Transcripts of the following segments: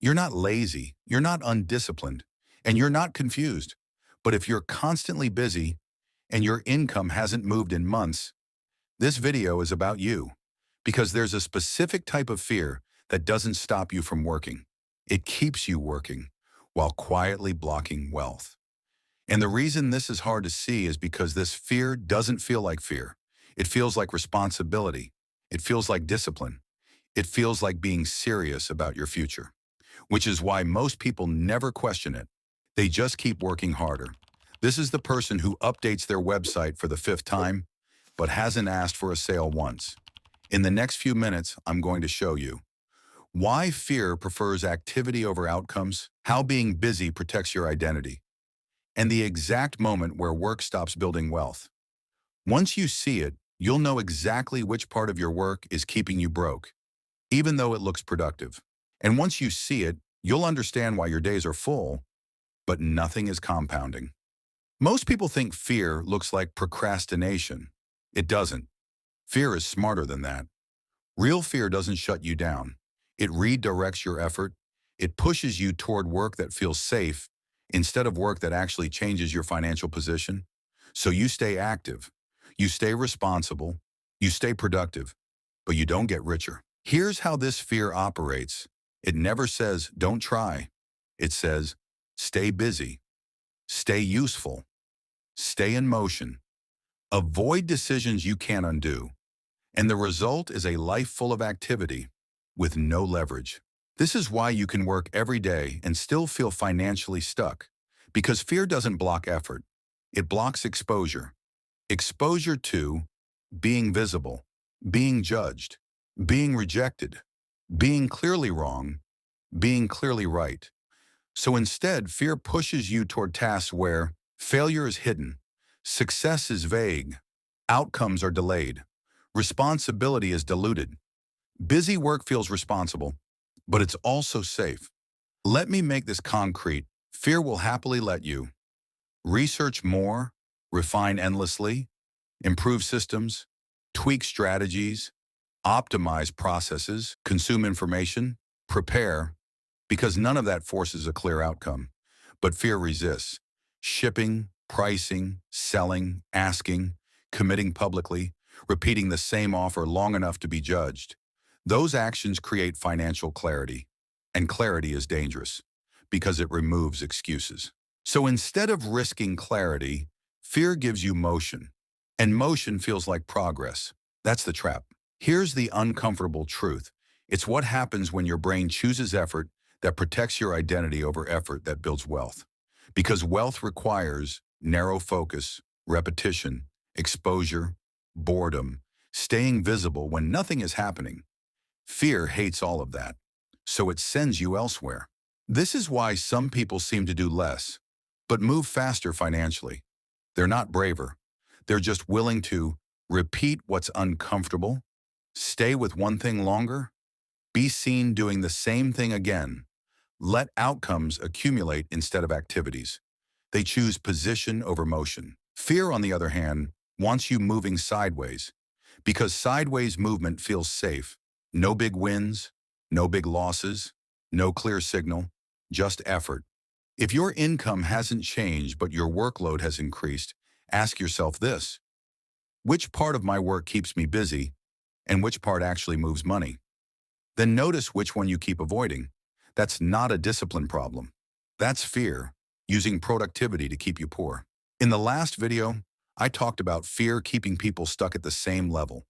You're not lazy, you're not undisciplined, and you're not confused. But if you're constantly busy and your income hasn't moved in months, this video is about you. Because there's a specific type of fear that doesn't stop you from working. It keeps you working while quietly blocking wealth. And the reason this is hard to see is because this fear doesn't feel like fear. It feels like responsibility. It feels like discipline. It feels like being serious about your future, which is why most people never question it. They just keep working harder. This is the person who updates their website for the fifth time, but hasn't asked for a sale once. In the next few minutes, I'm going to show you why fear prefers activity over outcomes, how being busy protects your identity, and the exact moment where work stops building wealth. Once you see it, you'll know exactly which part of your work is keeping you broke, even though it looks productive. And once you see it, you'll understand why your days are full, but nothing is compounding. Most people think fear looks like procrastination. It doesn't. Fear is smarter than that. Real fear doesn't shut you down. It redirects your effort. It pushes you toward work that feels safe instead of work that actually changes your financial position. So you stay active, you stay responsible, you stay productive, but you don't get richer. Here's how this fear operates. It never says, don't try. It says, stay busy, stay useful, stay in motion, avoid decisions you can't undo. And the result is a life full of activity with no leverage. This is why you can work every day and still feel financially stuck. Because fear doesn't block effort. It blocks exposure. Exposure to being visible, being judged, being rejected, being clearly wrong, being clearly right. So instead, fear pushes you toward tasks where failure is hidden, success is vague, outcomes are delayed, responsibility is diluted. Busy work feels responsible, but it's also safe. Let me make this concrete. Fear will happily let you research more, refine endlessly, improve systems, tweak strategies, optimize processes, consume information, prepare, because none of that forces a clear outcome. But fear resists. Shipping, pricing, selling, asking, committing publicly, repeating the same offer long enough to be judged. Those actions create financial clarity, and clarity is dangerous because it removes excuses. So instead of risking clarity, fear gives you motion, and motion feels like progress. That's the trap. Here's the uncomfortable truth. It's what happens when your brain chooses effort that protects your identity over effort that builds wealth. Because wealth requires narrow focus, repetition, exposure, boredom, staying visible when nothing is happening. Fear hates all of that, so it sends you elsewhere. This is why some people seem to do less, but move faster financially. They're not braver. They're just willing to repeat what's uncomfortable, stay with one thing longer, be seen doing the same thing again. Let outcomes accumulate instead of activities. They choose position over motion. Fear, on the other hand, wants you moving sideways, because sideways movement feels safe. No big wins, no big losses, no clear signal, just effort. If your income hasn't changed but your workload has increased, ask yourself this: which part of my work keeps me busy and which part actually moves money? Then notice which one you keep avoiding. That's not a discipline problem. That's fear, using productivity to keep you poor. In the last video, I talked about fear keeping people stuck at the same level.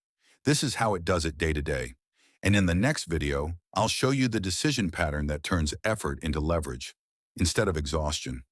This is how it does it day to day. And in the next video, I'll show you the decision pattern that turns effort into leverage instead of exhaustion.